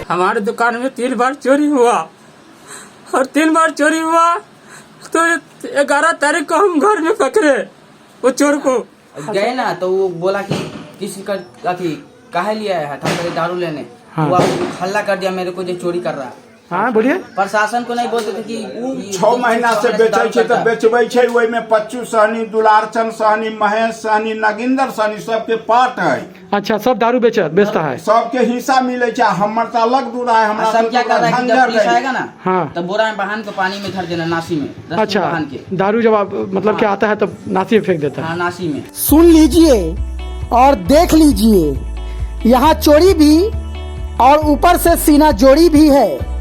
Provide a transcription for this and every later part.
हमारे दुकान में 3 बार चोरी हुआ और 3 बार चोरी हुआ तो 11 तारीख को हम घर में पकड़े वो चोर को। गए ना तो वो बोला कि किसी का अथी काहे लिया है, हम गए दारू लेने। हाँ। वो हल्ला कर दिया मेरे को जो चोरी कर रहा है। हाँ बोलिए। प्रशासन को नहीं बोलते थे कि 6 महीना से बेचे छे तो बेचबे छे। ओई में पच्चू सहनी, दुलारचंद सहनी, महेश सहनी, नगिंदर सहनी सबके पार्ट है। अच्छा, सब दारू बेचता है, सबके हिस्सा मिले छे। हमर त अलग दूरा है। हमरा सब क्या कर रहा है कि जब पुलिस आएगा ना हाँ। तो बोरा में बहान को पानी में धर देना, नासी में। अच्छा, बहान के दारू जब आप मतलब क्या आता है तो नासी में फेंक देता है। हाँ, नासी में। सुन लीजिए और देख लीजिए, यहाँ चोरी भी और ऊपर से सीना जोड़ी भी है।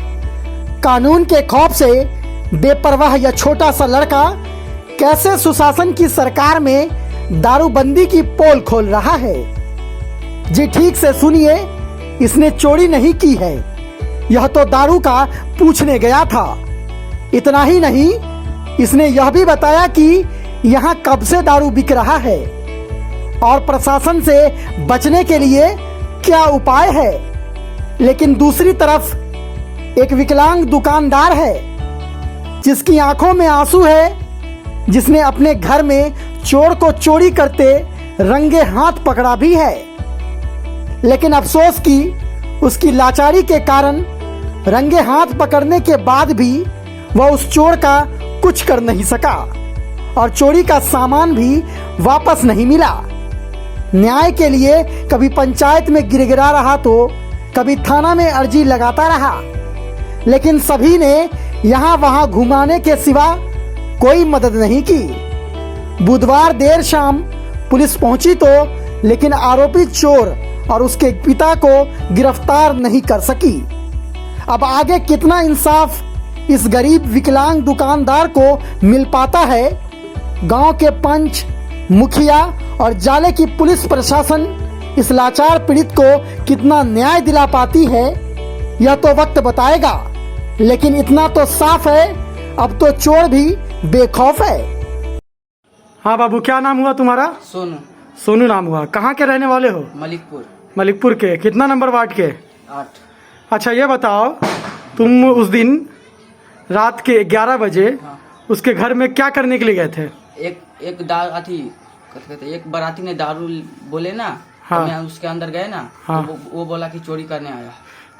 कानून के खौफ से बेपरवाह यह छोटा सा लड़का कैसे सुशासन की सरकार में दारूबंदी की पोल खोल रहा है। जी ठीक से सुनिए, इसने चोरी नहीं की है, यह तो दारू का पूछने गया था। इतना ही नहीं, इसने यह भी बताया कि यहाँ कब से दारू बिक रहा है और प्रशासन से बचने के लिए क्या उपाय है। लेकिन दूसरी तरफ एक विकलांग दुकानदार है जिसकी आंखों में आंसू है, जिसने अपने घर में चोर को चोरी करते रंगे हाथ पकड़ा भी है। लेकिन अफसोस कि उसकी लाचारी के कारण रंगे हाथ पकड़ने के बाद भी वह उस चोर का कुछ कर नहीं सका और चोरी का सामान भी वापस नहीं मिला। न्याय के लिए कभी पंचायत में गिरगिरा रहा तो कभी थाना में अर्जी लगाता रहा, लेकिन सभी ने यहाँ वहाँ घुमाने के सिवा कोई मदद नहीं की। बुधवार देर शाम पुलिस पहुंची तो लेकिन आरोपी चोर और उसके पिता को गिरफ्तार नहीं कर सकी। अब आगे कितना इंसाफ इस गरीब विकलांग दुकानदार को मिल पाता है, गांव के पंच, मुखिया और जाले की पुलिस प्रशासन इस लाचार पीड़ित को कितना न्याय दिला पाती है, यह तो वक्त बताएगा। लेकिन इतना तो साफ है, अब तो चोर भी बेखौफ है। हाँ बाबू, क्या नाम हुआ तुम्हारा? सोनू। सोनू नाम हुआ। कहाँ के रहने वाले हो? मलिकपुर। मलिकपुर के। कितना नंबर वार्ड के? 8। अच्छा ये बताओ, तुम उस दिन रात के 11 बजे हाँ। उसके घर में क्या करने के लिए गए थे? एक बाराती ने दारू बोले ना। हाँ। तो मैं उसके अंदर गए ना। हाँ। तो वो बोला कि चोरी करने आया।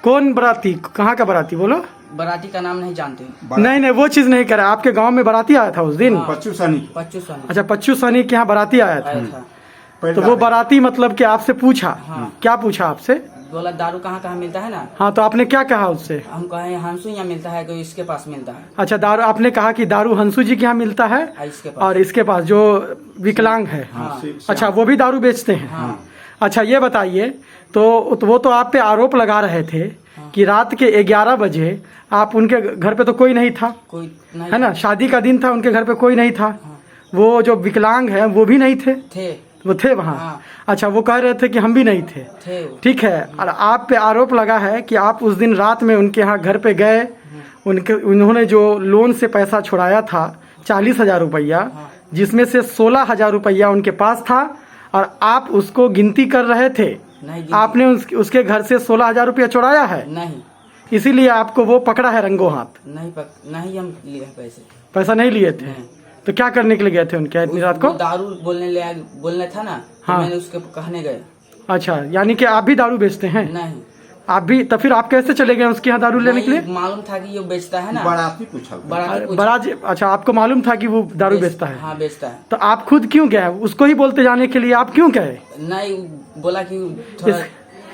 कौन बाराती? कहाँ का बाराती बोलो? बाराती का नाम नहीं जानते। नहीं वो चीज नहीं करा। आपके गांव में बाराती आया था उस दिन? हाँ। पच्चू सहनी। अच्छा, पच्चू सहनी के यहाँ बाराती आया था। तो वो बाराती मतलब कि आपसे पूछा? हाँ। क्या पूछा आपसे? बोला दारू कहाँ मिलता है ना। हाँ, तो आपने क्या कहा उससे? हम कहे हंसू यहाँ मिलता है, कोई इसके पास मिलता है। अच्छा, दारू आपने कहा कि दारू हंसू जी के यहाँ मिलता है इसके पास। और इसके पास जो विकलांग है। हाँ। अच्छा, वो भी दारू बेचते हैं। हाँ। अच्छा ये बताइए, तो वो तो आप पे आरोप लगा रहे थे कि रात के 11 बजे आप उनके घर पे तो कोई नहीं था, कोई नहीं है ना? शादी का दिन था, उनके घर पे कोई नहीं था। वो जो विकलांग है वो भी नहीं थे? वो थे वहाँ। हाँ। अच्छा, वो कह रहे थे कि हम भी नहीं थे। ठीक है। और आप पे आरोप लगा है कि आप उस दिन रात में उनके यहाँ घर पे गए, उन्होंने जो लोन से पैसा छुड़ाया था 40,000 रुपया, जिसमें से 16,000 रुपया उनके पास था और आप उसको गिनती कर रहे थे। आपने उसके घर से 16,000 रुपया चुराया है? नहीं। इसीलिए आपको वो पकड़ा है रंगों हाथ? नहीं हम लिए पैसा नहीं लिए थे। तो क्या करने के लिए गए थे उनके इतनी रात को? दारू बोलने था ना। हाँ। तो मैंने उसके कहने गए। अच्छा, यानी कि आप भी दारू बेचते हैं? नहीं। आप भी? तो फिर आप कैसे चले गए उसके यहाँ दारू लेने के लिए? मालूम था कि ये बेचता है ना। बाराती पूछा। बराजी। अच्छा, आपको मालूम था कि वो दारू बेचता है? हाँ, बेचता है। तो आप खुद क्यों गए? उसको ही बोलते जाने के लिए आप क्यों गए? नहीं, बोला कि थोड़ा।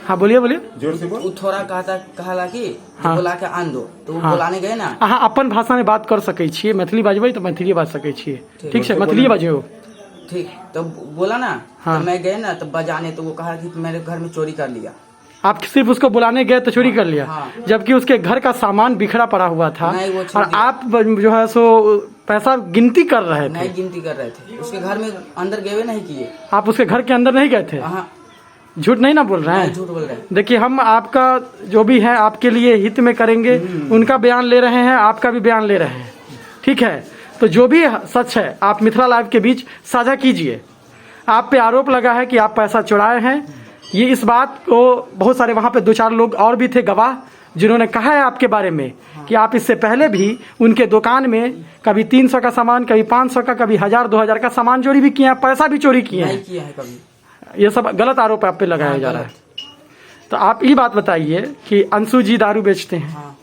हाँ बोलिए जोर से बोल। थोड़ा कहला कि हाँ। बोला के आन दो तो हाँ। बुलाने गए ना। अहाँ अपन भाषा में बात कर सकै छियै, मैथिली बाजबै तो मैथिली बाज सकै छियै। ठीक है, मैथिली बाजो। ठीक, तो बोला ना। हाँ। तो मैं गए ना तो बजाने, तो वो कहा कि मेरे घर में चोरी कर लिया। आप सिर्फ उसको बुलाने गए तो चोरी कर लिया? हाँ। जबकि उसके घर का सामान बिखरा पड़ा हुआ था और आप जो है सो पैसा गिनती कर रहे थे? नहीं गिनती कर रहे थे, उसके घर में अंदर गए नहीं किए। आप उसके घर के अंदर नहीं गए थे? झूठ नहीं ना बोल रहे हैं? झूठ बोल रहे हैं। देखिए, हम आपका जो भी है आपके लिए हित में करेंगे। उनका बयान ले रहे हैं, आपका भी बयान ले रहे हैं। ठीक है, तो जो भी सच है आप मिथिला लाइव के बीच साझा कीजिए। आप पे आरोप लगा है कि आप पैसा चुराए हैं। ये इस बात को बहुत सारे वहाँ पे 2-4 लोग और भी थे गवाह, जिन्होंने कहा है आपके बारे में कि आप इससे पहले भी उनके दुकान में कभी 300 का सामान, कभी 500 का, कभी 1000-2000 का सामान चोरी भी किए हैं, पैसा भी चोरी किए नहीं हैं। किया है कभी। ये सब गलत आरोप आप पे लगाया जा रहा है। तो आप ये बात बताइए कि अंशु जी दारू बेचते हैं, हाँ।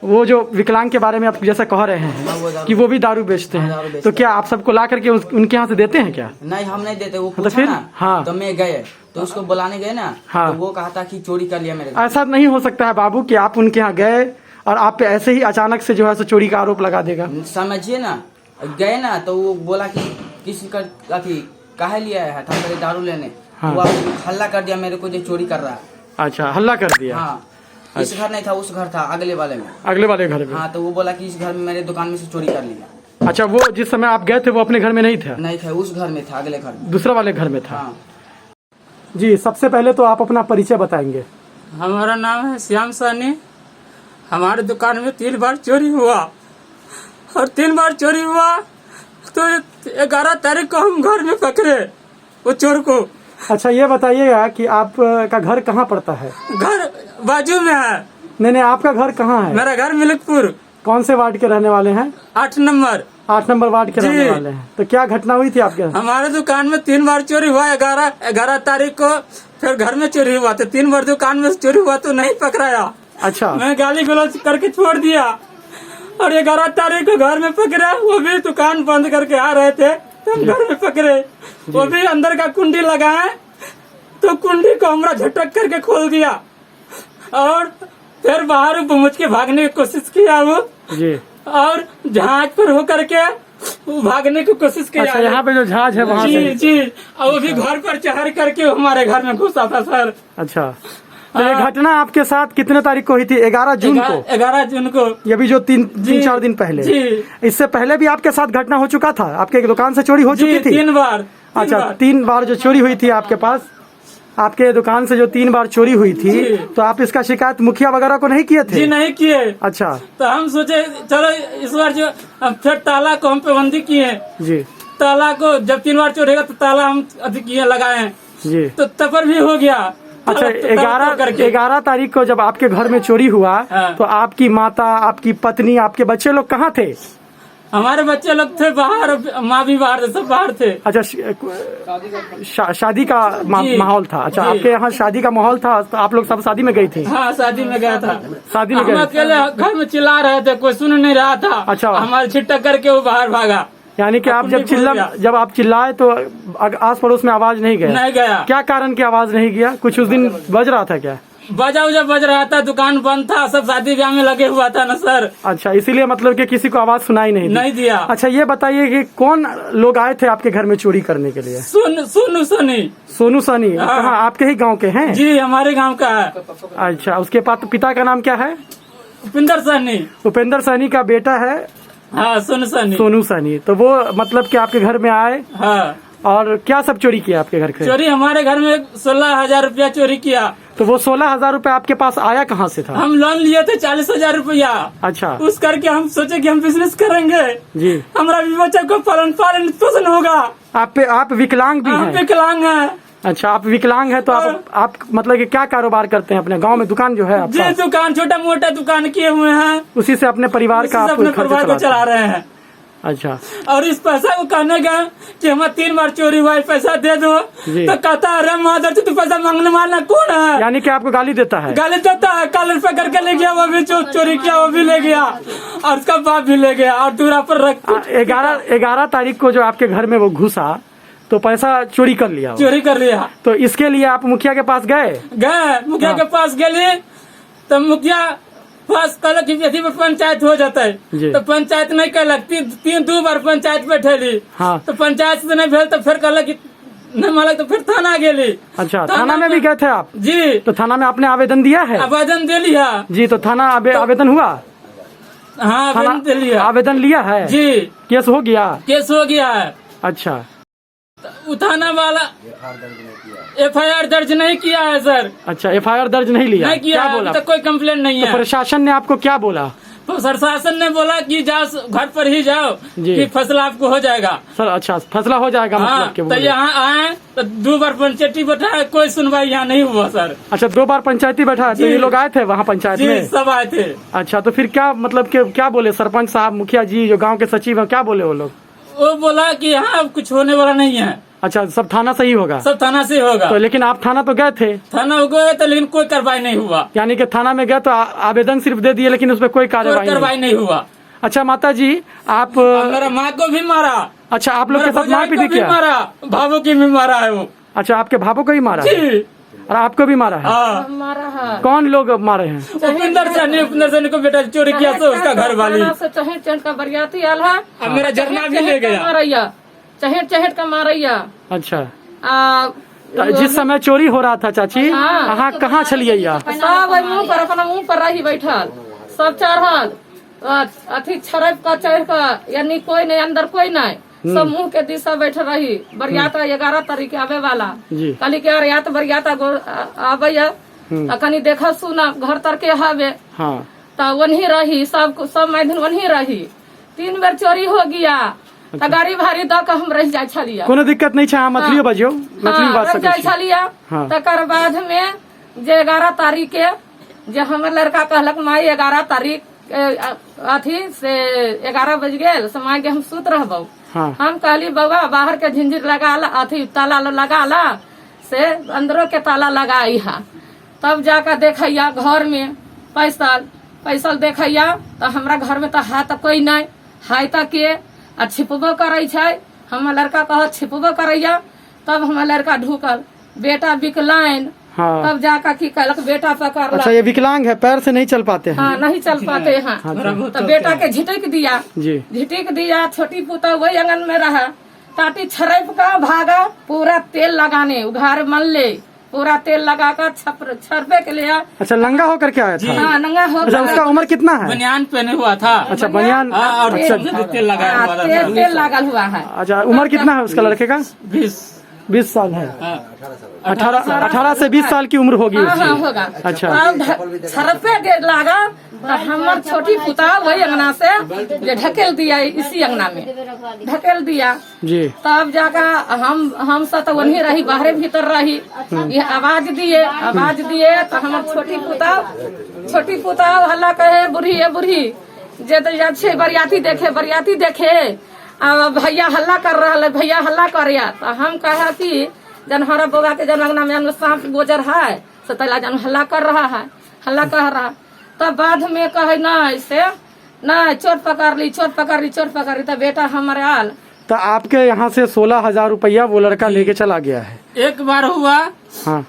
वो जो विकलांग के बारे में आप जैसा कह रहे हाँ, वो हैं दारू- कि वो भी दारू बेचते हाँ, दारू हैं, बेचते तो क्या आप सबको ला करके उनके यहाँ से देते हैं क्या? नहीं, हम नहीं देते। वो तो पूछा फिर? ना, हाँ। तो मैं गए तो उसको बुलाने गए ना, हाँ। तो वो कहा था कि चोरी कर लिया मेरे से। ऐसा नहीं हो सकता है बाबू कि आप उनके यहाँ गए और आप पे ऐसे ही अचानक से जो है सो चोरी का आरोप लगा देगा। समझिए ना, गए ना तो वो बोला कि किसी का अथी काहे लिया है, था मेरे दारू लेने। हाँ। वो हल्ला कर दिया मेरे को जो चोरी कर रहा है। अच्छा, हल्ला कर दिया। हाँ, इस घर नहीं था, उस घर था अगले वाले में। अगले वाले घर में? हाँ, तो वो बोला कि इस घर में मेरे दुकान में से चोरी कर लिया। अच्छा, वो जिस समय आप गए थे वो अपने घर में नहीं था? नहीं था, उस घर में था, अगले घर में। दूसरा वाले घर में था। हाँ। जी, सबसे पहले तो आप अपना परिचय बताएंगे। हमारा नाम है श्याम सानी। हमारे दुकान में 3 बार चोरी हुआ और 3 बार चोरी हुआ तो 11 तारीख को हम घर में पकड़े वो चोर को। अच्छा, ये बताइएगा कि आप का घर कहाँ पड़ता है? घर बाजू में है। नहीं, आपका घर कहाँ है? मेरा घर मिल्कपुर। कौन से वार्ड के रहने वाले हैं? 8 नंबर। 8 नंबर वार्ड के जी। रहने वाले हैं। तो क्या घटना हुई थी आपके? हमारे दुकान में 3 बार चोरी हुआ। 11 तारीख को फिर घर में चोरी हुआ तो 3 बार दुकान में चोरी हुआ तो नहीं पकड़ाया। अच्छा, मैं गाली गलौज करके छोड़ दिया और 11 तारीख को घर में पकड़े। वो भी दुकान बंद करके आ रहे थे तो हम घर में पकड़े। वो भी अंदर का कुंडी लगाए तो कुंडी को हमरा झटक करके खोल दिया और फिर बाहर मुझ के भागने की कोशिश किया वो जी। और जहाज पर होकर के वो भागने की कोशिश किया। अच्छा, यहाँ पे जो जहाज है वहाँ जी से? जी, और वो भी घर पर चढ़ करके वो हमारे घर में घुसा था सर। अच्छा, तो ये घटना आपके साथ कितने तारीख को हुई थी? 11 जून को? 11 जून को। ये भी जो 3-4 दिन पहले? जी। इससे पहले भी आपके साथ घटना हो चुका था? आपके दुकान से चोरी हो चुकी थी? 3 बार। अच्छा, 3 बार जो चोरी हुई थी आपके पास, आपके दुकान से जो 3 बार चोरी हुई थी, जी। तो आप इसका शिकायत मुखिया वगैरह को नहीं किए थे? जी नहीं किए। अच्छा। तो हम सोचे चलो इस बार जो फिर ताला को हम पाबंदी किए। जी ताला को जब 3 बार चोरेगा तो ताला हम अधिक लगाए जी। तो तब पर भी हो गया। अच्छा, 11 तारीख को जब आपके घर में चोरी हुआ, हाँ। तो आपकी माता, आपकी पत्नी, आपके बच्चे लोग कहाँ थे? हमारे बच्चे लोग थे बाहर, माँ भी बाहर थे, सब बाहर थे। अच्छा, शादी का जी। माहौल था? अच्छा, जी। आपके यहाँ शादी का माहौल था, तो आप लोग सब शादी में गई थी? हाँ, शादी में गया था। शादी में हम गए? अकेले घर में चिल्ला रहे थे, कोई सुन नहीं रहा था। अच्छा। हमारे छिटक करके वो बाहर भागा। यानी कि आप कुंडी खोल दिया। जब आप चिल्लाए तो आस पड़ोस में आवाज नहीं गया? नहीं गया। क्या कारण की आवाज नहीं गया? कुछ उस दिन बज रहा था क्या? बजा बज रहा था, दुकान बंद था, सब शादी ब्याह में लगे हुआ था ना सर। अच्छा, इसीलिए मतलब कि किसी को आवाज सुनाई नहीं दी? नहीं दिया। अच्छा, ये बताइए कि कौन लोग आए थे आपके घर में चोरी करने के लिए? सोनू सनी। सोनू सनी? हाँ। कहाँ, आपके ही गांव के हैं? जी, हमारे गांव का है। अच्छा, उसके पिता का नाम क्या है? उपिंदर सनी। उपेंद्र सनी का बेटा है हाँ, सोनू सनी। सोनू सनी। तो वो मतलब कि आपके घर में आए हाँ। और क्या सब चोरी किया आपके घर के? चोरी हमारे घर में 16,000 रुपया चोरी किया। तो वो 16,000 रुपया आपके पास आया कहाँ से था? हम लोन लिए थे 40,000 रुपया। अच्छा। उस करके हम सोचे कि हम बिजनेस करेंगे जी। हमारा भी बच्चा को पालन पोषण होगा। आप विकलांग भी हम हैं? विकलांग हैं। अच्छा, आप विकलांग हैं तो आप मतलब कि क्या कारोबार करते हैं अपने गांव में? दुकान जो है जी, आपका? दुकान छोटा मोटा दुकान किए हुए हैं, उसी से अपने परिवार का उसी से आप अपने खर्चा परिवार को चलाते हैं? चला रहे हैं। अच्छा। और इस पैसा को कहने गए कि हमारे 3 बार चोरी हुआ है, पैसा दे दो, जी। तो कहता है अरे माधर तू पैसा मांगने वाला कौन है? यानी कि आपको गाली देता है? गाली देता है। कल पकड़ के ले गया, वो भी चोरी किया, वो भी ले गया और उसका बाप भी ले गया और दूरा पर रख 11 तारीख को जो आपके घर में वो घुसा तो पैसा चोरी कर लिया? चोरी कर लिया। तो इसके लिए आप मुखिया के पास गए? मुखिया के पास गए तो मुखिया पास कहलक कि यदि पंचायत हो जाता है, जी। तो पंचायत नहीं कहलक। 2 बार पंचायत बैठेली। हाँ। तो पंचायत से नहीं भेल तो फिर कहलक कि नहीं मालक, तो फिर थाना गेली। अच्छा, थाना में भी गए थे आप? जी। तो थाना में आपने आवेदन दिया है? आवेदन दे लिया। जी। तो थाना आवेदन हुआ? हाँ, आवेदन दे लिया। आवेदन लिया है? जी। केस हो गया? केस हो गया है। अच्छा। तो थाना वाला FIR दर्ज नहीं किया है सर। अच्छा, FIR दर्ज नहीं लिया? नहीं किया क्या है, बोला? अभी तक कोई कंप्लेन नहीं तो है। प्रशासन ने आपको क्या बोला? तो प्रशासन ने बोला कि जाओ घर पर ही जाओ जी। कि फैसला आपको हो जाएगा। सर अच्छा फैसला हो जाएगा हाँ, मतलब के तो बोले। यहाँ आए तो 2 बार पंचायती बैठा, कोई सुनवाई यहाँ नहीं हुआ सर। अच्छा 2 बार पंचायती बैठा है, तो जी। ये लोग आए थे वहाँ पंचायत जी में? सब आए थे। अच्छा तो फिर क्या मतलब के क्या बोले सरपंच साहब, मुखिया जी, जो गांव के सचिव हैं, क्या बोले वो लोग? वो बोला कि यहाँ अब कुछ होने वाला नहीं है, अच्छा सब थाना से ही होगा? सब थाना से होगा। तो लेकिन आप थाना तो गए थे? थाना हो गए तो लेकिन कोई कार्रवाई नहीं हुआ। यानी कि थाना में गए तो आवेदन सिर्फ दे दिए, लेकिन उस पर कोई कोई कार्रवाई नहीं? कार्रवाई नहीं हुआ। अच्छा माता जी आप और मेरा माँ को भी मारा, अच्छा आप लोग के मेरे साथ भौजाई मारपीट को भी किया? मारा, भावों की भी मारा है वो। अच्छा आपके भाभो को ही मारा है? जी और आपको भी मारा है? हाँ, मारा है। कौन लोग मारे हैं? उपिंदर सैनी को बेटा चोरी किया तो उसका घर वाली, थाना से चहेट चहेट का बरियाती आल है। अब मेरा जरना भी ले गया। मारैया चहेट चहेट का मारैया। अच्छा आ, तो जिस समय चोरी हो रहा था चाची, हाँ। अहाँ कहाँ छलिए या? सब ओइ मुंह पर अपना मुंह पर रही बैठल, सब चढ़ल अथी छरप का चढ़ का, यानी कोई नहीं अंदर कोई नहीं, सब मुंह के दिशा बैठ रही। बरियात 11 तारीख के आवे वाला, जी। कहली के रियात बरियात आवे कनी देखा सुना घर तर के हवे, हाँ तो वही रही सब मैदिन वही रही। 3 बेर चोरी हो गया, तो गाड़ी भारी द के हम रह जाय छलिया। कोनो दिक्कत नहीं है, अहाँ मैथिली बजियो, मैथिली बात रह सकै जाय छी। छलिया। हाँ। तकर बाद में जे 11 तारीख के जे हमर लड़का कहलक माई 11 तारीख अथी से 11 बज गेल समय के हम सुत रहबो। हाँ हम कहली बउआ बाहर के झिंझिर लगा ला, अथी ताला लगा ला से अंदरों के ताला लगाई हा। तब जाकर देखैया घर में पैसल देखैया तो हमरा घर में तो हाथ कोई नहीं हाय तक के आ छिपबो करे छै। हमर लड़का कह छिपबो करैया, तब हमर लड़का ढुकल, बेटा विकलाइन। हाँ तब जाकर की कहलक बेटा पकड़ अच्छा ये विकलांग है, पैर से नहीं चल पाते हैं? हाँ नहीं चल पाते हैं। तो बेटा के झिटक दिया, जी झिटिक दिया। छोटी पुता वही आंगन में रहा, टाटी छरप का भागा, पूरा तेल लगाने उघार मन ले, पूरा तेल लगाकर छरपे के लिए। अच्छा नंगा होकर के आया था? हाँ नंगा हो अच्छा उसका उम्र कितना है? बनियान पहने हुआ था। अच्छा बनियान, हाँ, और तेल लगाया हुआ था। तेल लगल हुआ है। अच्छा उम्र कितना है उसका लड़के का? 20 साल है। हाँ। 18 से 20 साल की उम्र होगी हाँ हाँ उसकी। होगा। अच्छा छरपे के लागा तो हमर छोटी पुता वही अंगना से जे ढकेल दिया, इसी अंगना में ढकेल दिया। जी तब जाकर हम सब तो वही रही, बाहरे भीतर रही। ये आवाज दिए तो हमर छोटी पुता हल्ला कहे बुढ़ी है बुढ़ी जे तो जा छे बरियाती देखे भैया हल्ला कर रहा है, भैया हल्ला कर। तो हम कहा कि जन हमारा बउआ के जन अंगना में सांप गोजर है से तला जन हल्ला कर रहा। तब बाद में कहे नहीं से नहीं चोट पकड़ ली। तो बेटा हमारे आल। तो आपके यहाँ से 16,000 रुपया वो लड़का लेके चला गया है? एक बार हुआ, हाँ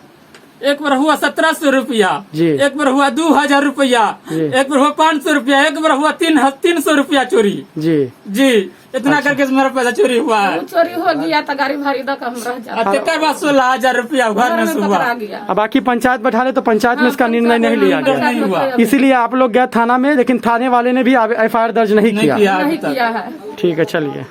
एक बार हुआ 1700 रुपया, जी। एक बार हुआ 2000 रुपया, जी। एक बार हुआ 500 रुपया, एक बार हुआ 300 रुपया चोरी। जी जी इतना करके मेरा पैसा चोरी हुआ है। चोरी हो गया तो गाड़ी भारी दक हम रह जाते। और तेकर बाद 16,000 रुपया घर में से हुआ। पकड़ा गया। अब बाकी पंचायत बैठा ले तो पंचायत में इसका निर्णय नहीं लिया गया, नहीं हुआ। इसीलिए आप लोग गए थाना में, लेकिन थाने वाले ने भी FIR दर्ज नहीं किया। नहीं किया है। ठीक है चलिए।